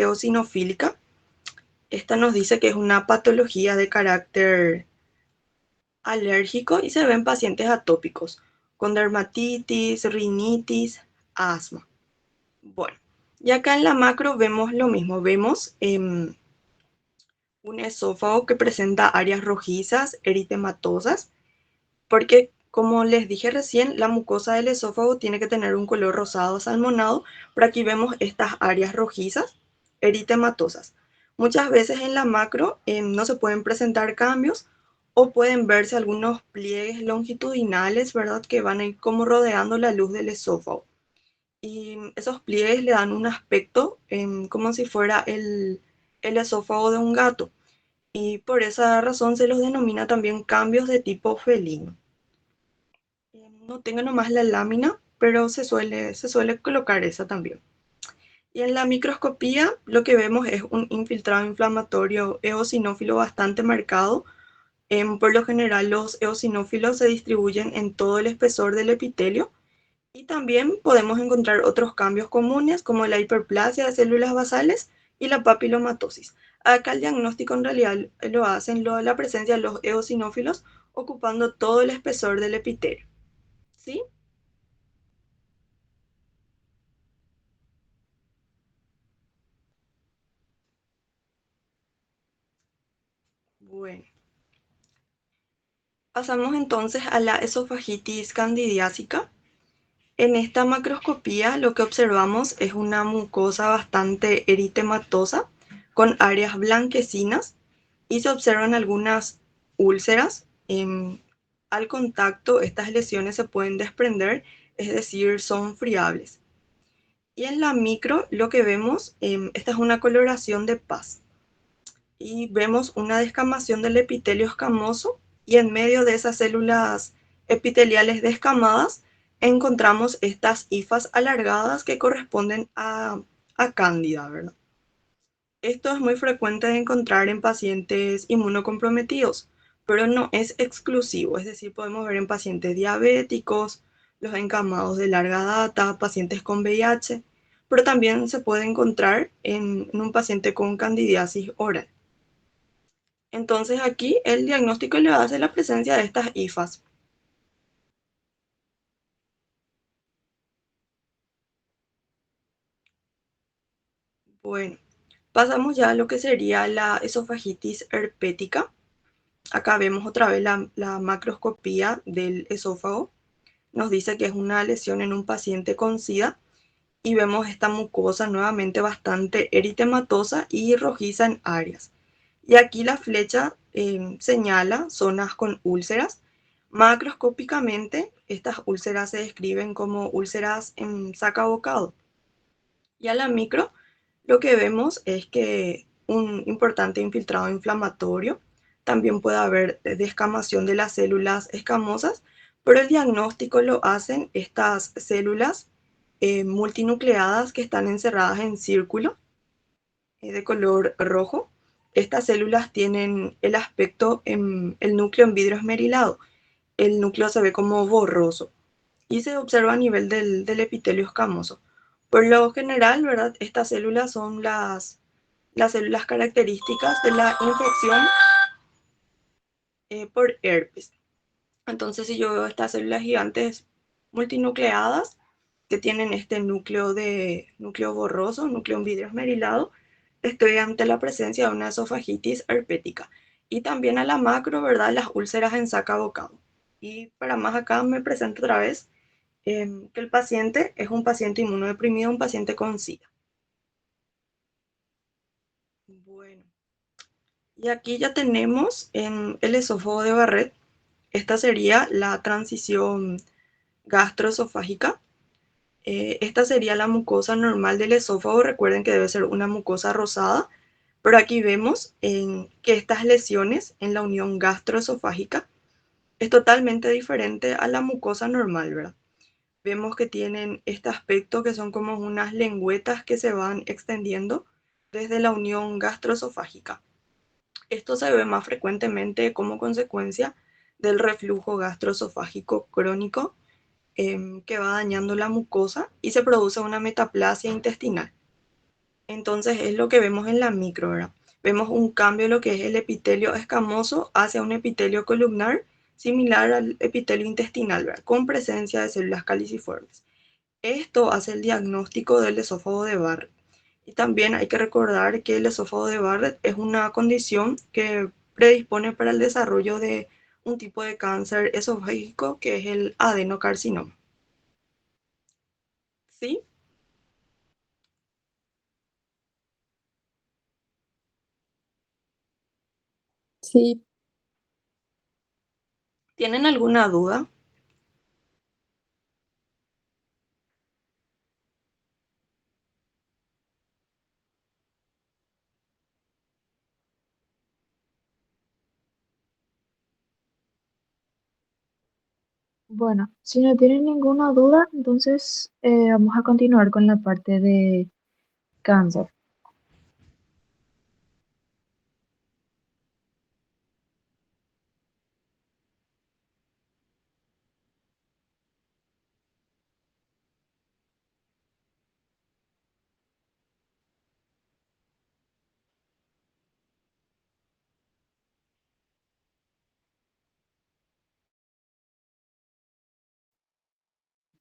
eosinofílica. Esta nos dice que es una patología de carácter alérgico y se ve en pacientes atópicos con dermatitis, rinitis, asma. Bueno, y acá en la macro vemos lo mismo, vemos un esófago que presenta áreas rojizas, eritematosas, porque como les dije recién, la mucosa del esófago tiene que tener un color rosado salmonado, pero aquí vemos estas áreas rojizas, eritematosas. Muchas veces en la macro no se pueden presentar cambios o pueden verse algunos pliegues longitudinales, ¿verdad? Que van a ir como rodeando la luz del esófago. Y esos pliegues le dan un aspecto como si fuera el esófago de un gato. Y por esa razón se los denomina también cambios de tipo felino. No tengo nomás la lámina, pero se suele colocar esa también. Y en la microscopía lo que vemos es un infiltrado inflamatorio eosinófilo bastante marcado. Por lo general los eosinófilos se distribuyen en todo el espesor del epitelio y también podemos encontrar otros cambios comunes como la hiperplasia de células basales y la papilomatosis. Acá el diagnóstico en realidad lo hacen la presencia de los eosinófilos ocupando todo el espesor del epitelio. ¿Sí? Bueno, pasamos entonces a la esofagitis candidiásica. En esta macroscopía lo que observamos es una mucosa bastante eritematosa con áreas blanquecinas y se observan algunas úlceras. Al contacto estas lesiones se pueden desprender, es decir, son friables. Y en la micro lo que vemos, esta es una coloración de paz y vemos una descamación del epitelio escamoso y en medio de esas células epiteliales descamadas encontramos estas hifas alargadas que corresponden a cándida, ¿verdad? Esto es muy frecuente de encontrar en pacientes inmunocomprometidos, pero no es exclusivo, es decir, podemos ver en pacientes diabéticos, los encamados de larga data, pacientes con VIH, pero también se puede encontrar en un paciente con candidiasis oral. Entonces aquí el diagnóstico le hace la presencia de estas hifas. Bueno, pasamos ya a lo que sería la esofagitis herpética. Acá vemos otra vez la macroscopía del esófago. Nos dice que es una lesión en un paciente con SIDA y vemos esta mucosa nuevamente bastante eritematosa y rojiza en áreas. Y aquí la flecha señala zonas con úlceras. Macroscópicamente, estas úlceras se describen como úlceras en saca-bocado. Y a la micro, lo que vemos es que un importante infiltrado inflamatorio, también puede haber descamación de las células escamosas, pero el diagnóstico lo hacen estas células multinucleadas que están encerradas en círculo de color rojo. Estas células tienen el aspecto en el núcleo en vidrio esmerilado. El núcleo se ve como borroso y se observa a nivel del epitelio escamoso. Por lo general, ¿verdad? Estas células son las células características de la infección por herpes. Entonces, si yo veo estas células gigantes multinucleadas que tienen este núcleo borroso, núcleo en vidrio esmerilado, estoy ante la presencia de una esofagitis herpética. Y también a la macro, ¿verdad? Las úlceras en saca bocado. Y para más acá me presento otra vez que el paciente es un paciente inmunodeprimido, un paciente con SIDA. Bueno, y aquí ya tenemos en el esófago de Barrett. Esta sería la transición gastroesofágica. Esta sería la mucosa normal del esófago. Recuerden que debe ser una mucosa rosada, pero aquí vemos que estas lesiones en la unión gastroesofágica es totalmente diferente a la mucosa normal, ¿verdad? Vemos que tienen este aspecto que son como unas lengüetas que se van extendiendo desde la unión gastroesofágica. Esto se ve más frecuentemente como consecuencia del reflujo gastroesofágico crónico que va dañando la mucosa y se produce una metaplasia intestinal. Entonces es lo que vemos en la micro, ¿verdad? Vemos un cambio en lo que es el epitelio escamoso hacia un epitelio columnar similar al epitelio intestinal, ¿verdad? Con presencia de células caliciformes. Esto hace el diagnóstico del esófago de Barrett. Y también hay que recordar que el esófago de Barrett es una condición que predispone para el desarrollo de un tipo de cáncer esofágico que es el adenocarcinoma. ¿Sí? Sí, ¿Tienen alguna duda? bueno, si no tienen ninguna duda, entonces vamos a continuar con la parte de cáncer.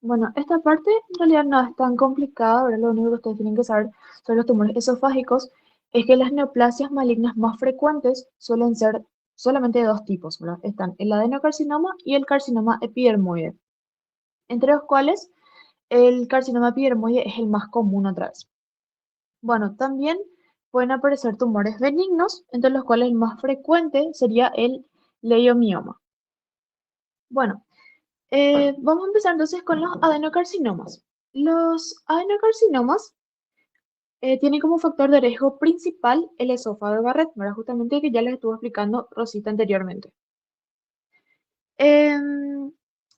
Bueno, esta parte en realidad no es tan complicada, ahora lo único que ustedes tienen que saber sobre los tumores esofágicos es que las neoplasias malignas más frecuentes suelen ser solamente de dos tipos, ¿verdad? Están el adenocarcinoma y el carcinoma epidermoide, entre los cuales el carcinoma epidermoide es el más común otra vez. Bueno, también pueden aparecer tumores benignos, entre los cuales el más frecuente sería el leiomioma. Bueno, vamos a empezar entonces con los adenocarcinomas. Los adenocarcinomas tienen como factor de riesgo principal el esófago de Barrett, ¿verdad? Justamente que ya les estuvo explicando Rosita anteriormente. Em,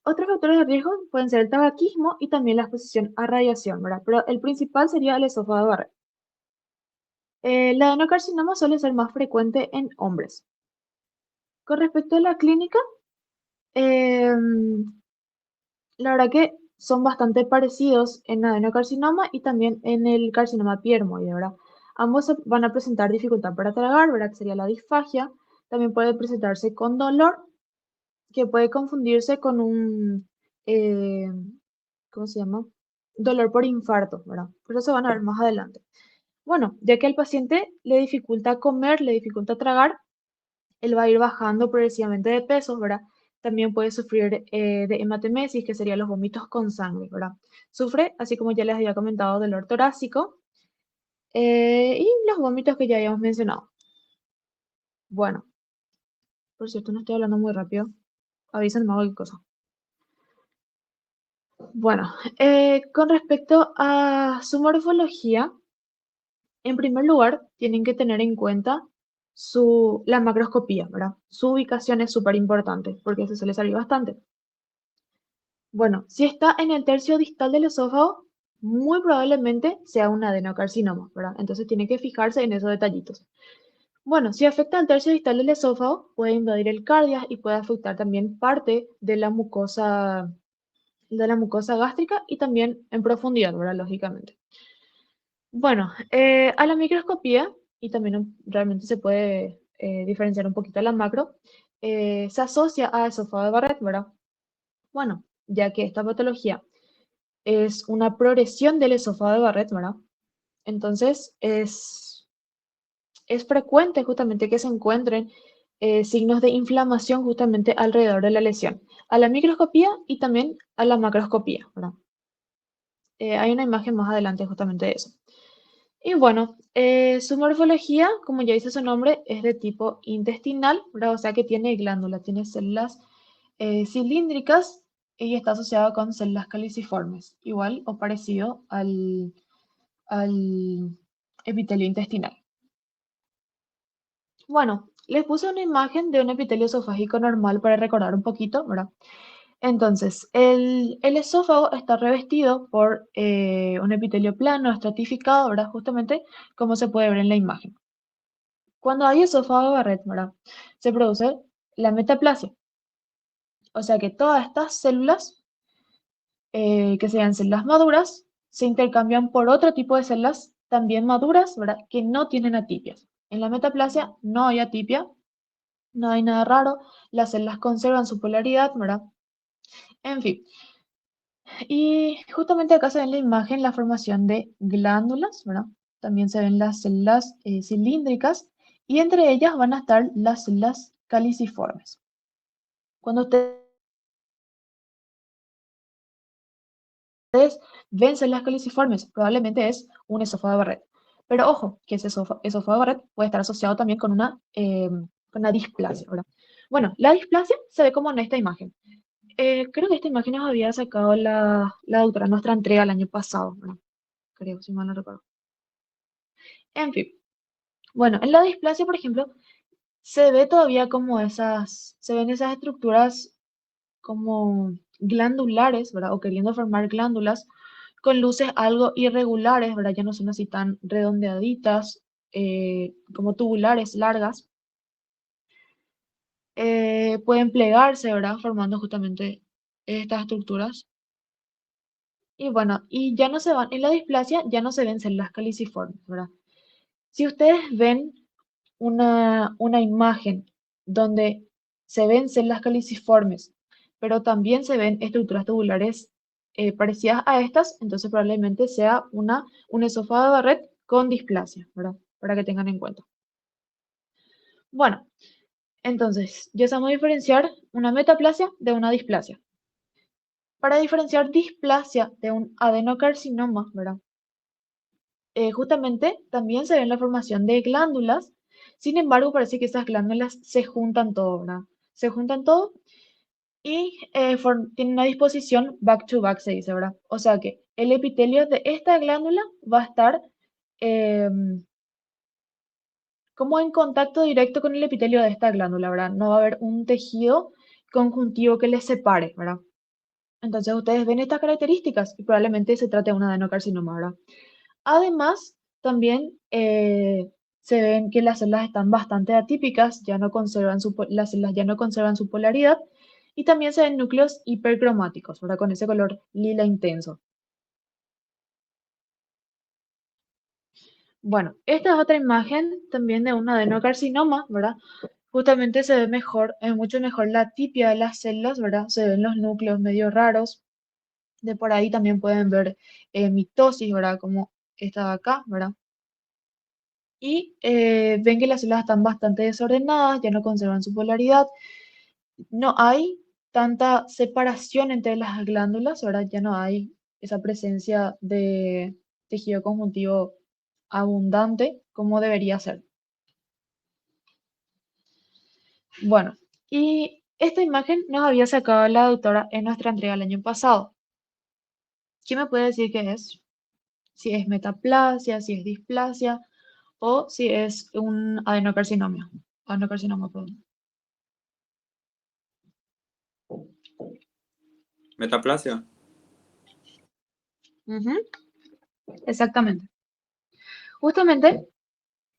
Otros factores de riesgo pueden ser el tabaquismo y también la exposición a radiación, ¿verdad? Pero el principal sería el esófago de Barrett. El adenocarcinoma suele ser más frecuente en hombres. Con respecto a la clínica, em, la verdad que son bastante parecidos en adenocarcinoma y también en el carcinoma piermoide, ¿verdad? Ambos van a presentar dificultad para tragar, ¿verdad? Que sería la disfagia. También puede presentarse con dolor, que puede confundirse con un, eh, ¿cómo se llama? Dolor por infarto, ¿verdad? Pero eso van a ver más adelante. Bueno, ya que al paciente le dificulta comer, le dificulta tragar, él va a ir bajando progresivamente de pesos, ¿verdad? También puede sufrir de hematemesis, que serían los vómitos con sangre, ¿verdad? Sufre, así como ya les había comentado, dolor torácico y los vómitos que ya habíamos mencionado. Bueno, por cierto, no estoy hablando muy rápido. Avísenme cualquier cosa. Bueno, con respecto a su morfología, en primer lugar, tienen que tener en cuenta la macroscopía, ¿verdad? Su ubicación es súper importante porque se suele salir bastante. Bueno, si está en el tercio distal del esófago, muy probablemente sea un adenocarcinoma, ¿verdad? Entonces tiene que fijarse en esos detallitos. Bueno, si afecta al tercio distal del esófago, puede invadir el cardias y puede afectar también parte de la mucosa gástrica y también en profundidad, ¿verdad? Lógicamente. Bueno, a la microscopía, y también realmente se puede diferenciar un poquito a la macro, se asocia a esófago de Barrett, ¿verdad? Bueno, ya que esta patología es una progresión del esófago de Barrett, ¿verdad? Entonces es frecuente justamente que se encuentren signos de inflamación justamente alrededor de la lesión, a la microscopía y también a la macroscopía, ¿verdad? Hay una imagen más adelante justamente de eso. Y bueno, su morfología, como ya dice su nombre, es de tipo intestinal, ¿verdad? O sea que tiene glándula, tiene células cilíndricas y está asociado con células caliciformes, igual o parecido al epitelio intestinal. Bueno, les puse una imagen de un epitelio esofágico normal para recordar un poquito, ¿verdad? Entonces, el esófago está revestido por un epitelio plano, estratificado, ¿verdad? Justamente como se puede ver en la imagen. Cuando hay esófago de Barrett, ¿verdad? Se produce la metaplasia. O sea que todas estas células, que sean células maduras, se intercambian por otro tipo de células también maduras, ¿verdad? Que no tienen atipias. En la metaplasia no hay atipia, no hay nada raro, las células conservan su polaridad, ¿verdad? En fin, y justamente acá se ve en la imagen la formación de glándulas, ¿verdad? También se ven las células cilíndricas y entre ellas van a estar las células caliciformes. Cuando ustedes ven células caliciformes, probablemente es un esófago de Barrett. Pero ojo, que ese esófago de Barrett puede estar asociado también con una displasia, ¿verdad? Bueno, la displasia se ve como en esta imagen. Creo que esta imagen nos había sacado la doctora en nuestra entrega el año pasado, ¿verdad? Creo, si mal no recuerdo. En fin, bueno, en la displasia, por ejemplo, se ve todavía como se ven esas estructuras como glandulares, ¿verdad? O queriendo formar glándulas con luces algo irregulares, ¿verdad? Ya no son así tan redondeaditas, como tubulares, largas. Pueden plegarse, ¿verdad? Formando justamente estas estructuras. Y bueno, y ya no se van, en la displasia ya no se ven células caliciformes, ¿verdad? Si ustedes ven una imagen donde se ven células caliciformes, pero también se ven estructuras tubulares parecidas a estas, entonces probablemente sea un esófago de Barrett con displasia, ¿verdad? Para que tengan en cuenta. Bueno, entonces ya sabemos diferenciar una metaplasia de una displasia. Para diferenciar displasia de un adenocarcinoma, ¿verdad? Justamente también se ve en la formación de glándulas. Sin embargo, parece que esas glándulas se juntan todo, ¿verdad? Se juntan todo y tienen una disposición back to back, se dice, ¿verdad? O sea que el epitelio de esta glándula va a estar como en contacto directo con el epitelio de esta glándula, ¿verdad? No va a haber un tejido conjuntivo que les separe, ¿verdad? Entonces ustedes ven estas características y probablemente se trate de un adenocarcinoma, ¿verdad? Además, también se ven que las células están bastante atípicas, las células ya no conservan su polaridad y también se ven núcleos hipercromáticos, ¿verdad? Con ese color lila intenso. Bueno, esta es otra imagen también de un adenocarcinoma, ¿verdad? Justamente se ve mejor, es mucho mejor la atipia de las células, ¿verdad? Se ven los núcleos medio raros. De por ahí también pueden ver mitosis, ¿verdad? Como esta de acá, ¿verdad? Y ven que las células están bastante desordenadas, ya no conservan su polaridad, no hay tanta separación entre las glándulas, ¿verdad? Ya no hay esa presencia de tejido conjuntivo abundante como debería ser. Bueno, y esta imagen nos había sacado la doctora en nuestra entrega el año pasado. ¿Qué me puede decir qué es? Si es metaplasia, si es displasia o si es un adenocarcinoma. Adenocarcinoma, perdón. Metaplasia. Ujú, exactamente. Justamente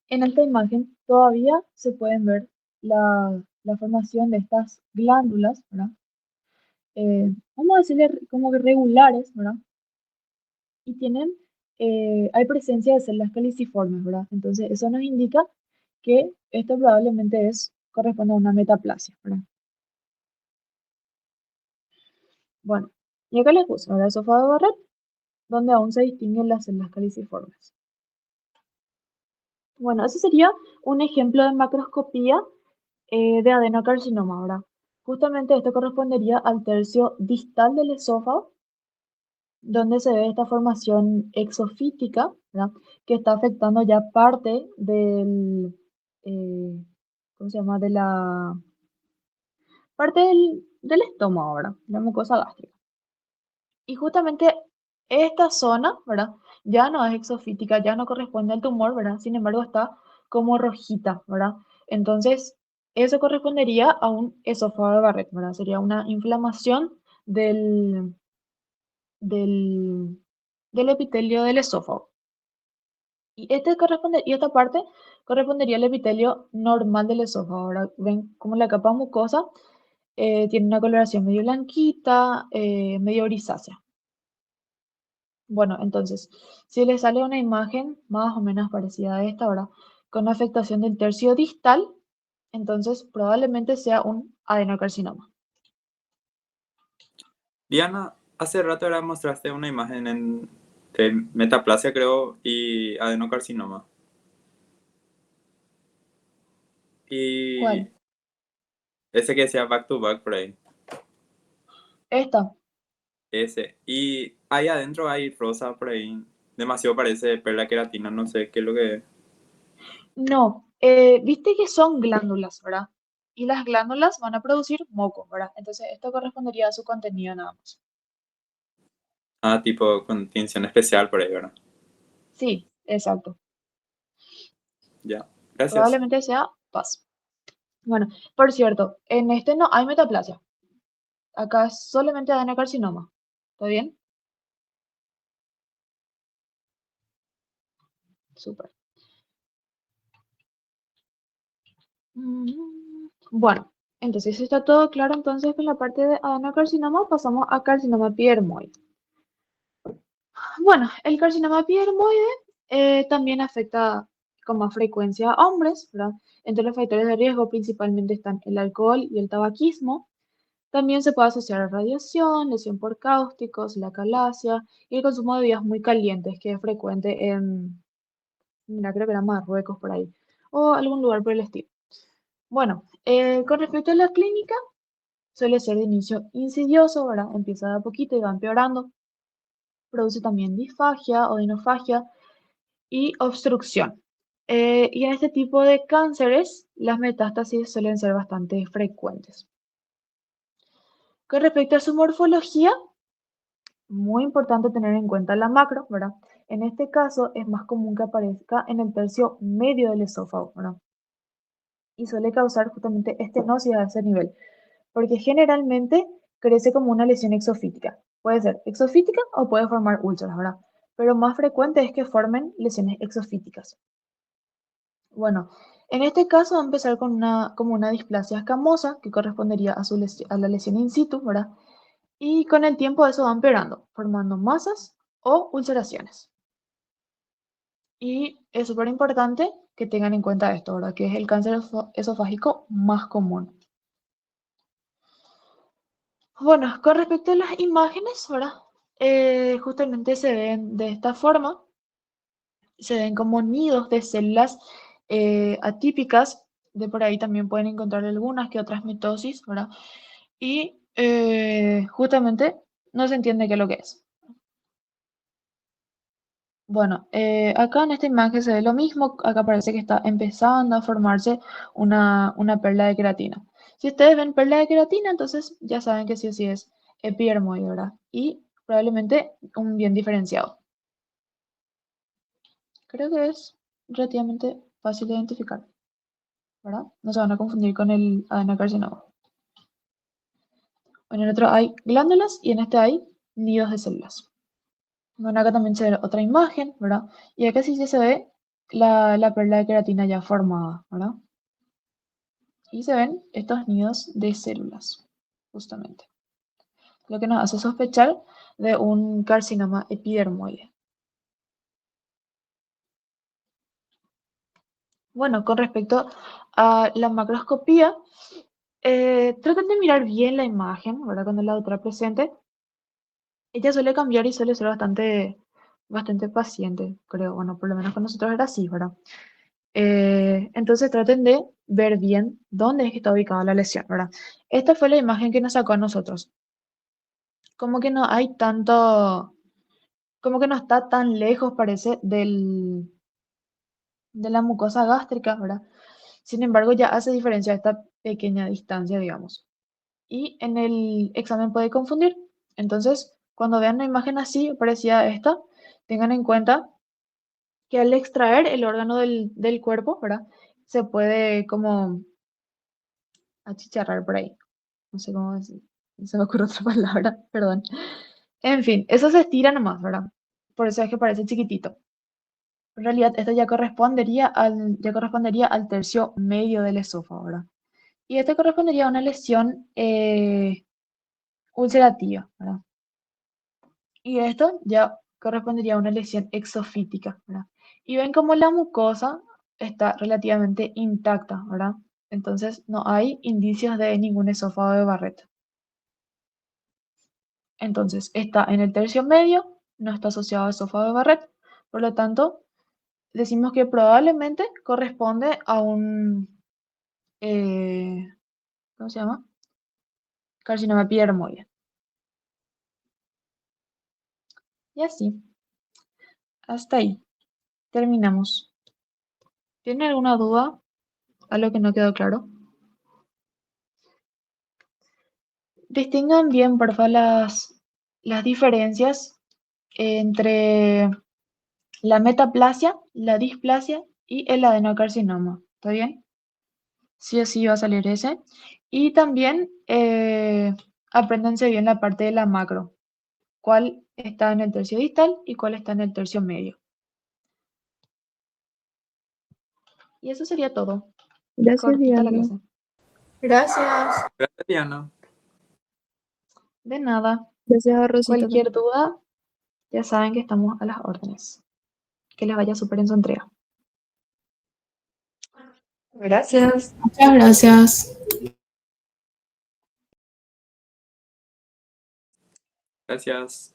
en esta imagen todavía se pueden ver la formación de estas glándulas, ¿verdad? Vamos a decirle como que regulares, ¿verdad? Y hay presencia de células caliciformes, ¿verdad? Entonces eso nos indica que esto probablemente corresponde a una metaplasia, ¿verdad? Bueno, y acá les puse, ¿verdad? Esófago de Barrett, donde aún se distinguen las células caliciformes. Bueno, ese sería un ejemplo de macroscopía de adenocarcinoma, ¿verdad? Justamente esto correspondería al tercio distal del esófago, donde se ve esta formación exofítica, ¿verdad? Que está afectando ya parte eh, ¿cómo se llama? De la parte del estómago, ¿verdad? La mucosa gástrica. Y justamente esta zona, ¿verdad? Ya no es exofítica, ya no corresponde al tumor, ¿verdad? Sin embargo, está como rojita, ¿verdad? Entonces, eso correspondería a un esófago de Barrett, ¿verdad? Sería una inflamación del, del epitelio del esófago. Y esta parte correspondería al epitelio normal del esófago. Ahora ven como la capa mucosa tiene una coloración medio blanquita, medio grisácea. Bueno, entonces, si le sale una imagen más o menos parecida a esta, ¿verdad? Con afectación del tercio distal, entonces probablemente sea un adenocarcinoma. Diana, hace rato ahora mostraste una imagen de metaplasia, creo, y adenocarcinoma. Y ¿Cuál? ese que decía back to back por ahí. Esta. Ese. Y ahí adentro hay rosa por ahí. Demasiado parece perla queratina, no sé qué es lo que es. No, viste que son glándulas, ¿verdad? Y las glándulas van a producir moco, ¿verdad? Entonces, esto correspondería a su contenido nada más. Ah, tipo con tinción especial por ahí, ¿verdad? Sí, exacto. Ya. Gracias. Probablemente sea paz. Bueno, por cierto, en este no hay metaplasia. Acá es solamente adenocarcinoma. ¿Está bien? Súper. Bueno, entonces si está todo claro. Entonces con la parte de adenocarcinoma pasamos a carcinoma epidermoide. Bueno, el carcinoma epidermoide también afecta con más frecuencia a hombres, ¿verdad? Entre los factores de riesgo principalmente están el alcohol y el tabaquismo. También se puede asociar a radiación, lesión por cáusticos, la calasia y el consumo de bebidas muy calientes, que es frecuente en, mira, creo que era Marruecos por ahí, o algún lugar por el estilo. Bueno, con respecto a la clínica, suele ser de inicio insidioso, ¿verdad? Empieza de a poquito y va empeorando. Produce también disfagia o dinofagia y obstrucción. Y en este tipo de cánceres, las metástasis suelen ser bastante frecuentes. Con respecto a su morfología, muy importante tener en cuenta la macro, ¿verdad? En este caso es más común que aparezca en el tercio medio del esófago, ¿verdad? Y suele causar justamente estenosis a ese nivel, porque generalmente crece como una lesión exofítica. Puede ser exofítica o puede formar úlceras, ¿verdad? Pero más frecuente es que formen lesiones exofíticas. Bueno, en este caso va a empezar con como una displasia escamosa que correspondería a, a la lesión in situ, ¿verdad? Y con el tiempo eso va empeorando, formando masas o ulceraciones. Y es súper importante que tengan en cuenta esto, ¿verdad? Que es el cáncer esofágico más común. Bueno, con respecto a las imágenes, ¿verdad? Justamente se ven de esta forma, se ven como nidos de células atípicas, de por ahí también pueden encontrar algunas que otras mitosis, ¿verdad? Y justamente no se entiende qué es lo que es. Bueno, acá en esta imagen se ve lo mismo, acá parece que está empezando a formarse una perla de queratina. Si ustedes ven perla de queratina, entonces ya saben que sí o sí es epidermoide, ¿verdad? Y probablemente un bien diferenciado. Creo que es relativamente fácil de identificar, ¿verdad? No se van a confundir con el adenocarcinoma. En el otro hay glándulas y en este hay nidos de células. Bueno, acá también se ve otra imagen, ¿verdad? Y acá sí se ve la perla de queratina ya formada, ¿verdad? Y se ven estos nidos de células, justamente. Lo que nos hace sospechar de un carcinoma epidermoide. Bueno, con respecto a la macroscopía, traten de mirar bien la imagen, ¿verdad? Cuando la doctora presente, ella suele cambiar y suele ser bastante paciente, creo. Bueno, por lo menos con nosotros era así, ¿verdad? Entonces traten de ver bien dónde es que está ubicada la lesión, ¿verdad? Esta fue la imagen que nos sacó a nosotros. Como que no hay tanto, como que no está tan lejos, parece, de la mucosa gástrica, ¿verdad? Sin embargo, ya hace diferencia esta pequeña distancia, digamos. Y en el examen puede confundir. Entonces, cuando vean una imagen así, parecida a esta, tengan en cuenta que al extraer el órgano del cuerpo, ¿verdad? Se puede como achicharrar por ahí. No sé cómo decir. No se me ocurre otra palabra, perdón. En fin, eso se estira nomás, ¿verdad? Por eso es que parece chiquitito. En realidad, esto ya correspondería al tercio medio del esófago, ¿verdad? Y esto correspondería a una lesión ulcerativa, ¿verdad? Y esto ya correspondería a una lesión exofítica, ¿verdad? Y ven como la mucosa está relativamente intacta, ¿verdad? Entonces no hay indicios de ningún esófago de Barrett. Entonces está en el tercio medio, no está asociado a esófago de Barrett, por lo tanto decimos que probablemente corresponde a un, ¿cómo se llama? Carcinoma epidermoide. Y así, hasta ahí, terminamos. ¿Tiene alguna duda? ¿Algo que no quedó claro? Distingan bien, porfa, las diferencias entre la metaplasia, la displasia y el adenocarcinoma. ¿Está bien? Sí o sí va a salir ese. Y también apréndanse bien la parte de la macro. ¿Cuál está en el tercio distal y cuál está en el tercio medio? Y eso sería todo. Gracias, Cortita la Diana. clase. Gracias. Gracias, Diana. De nada. Gracias a Rosita también. Cualquier duda, ya saben que estamos a las órdenes. Que les vaya súper en su entrega. Gracias. Muchas gracias. Gracias.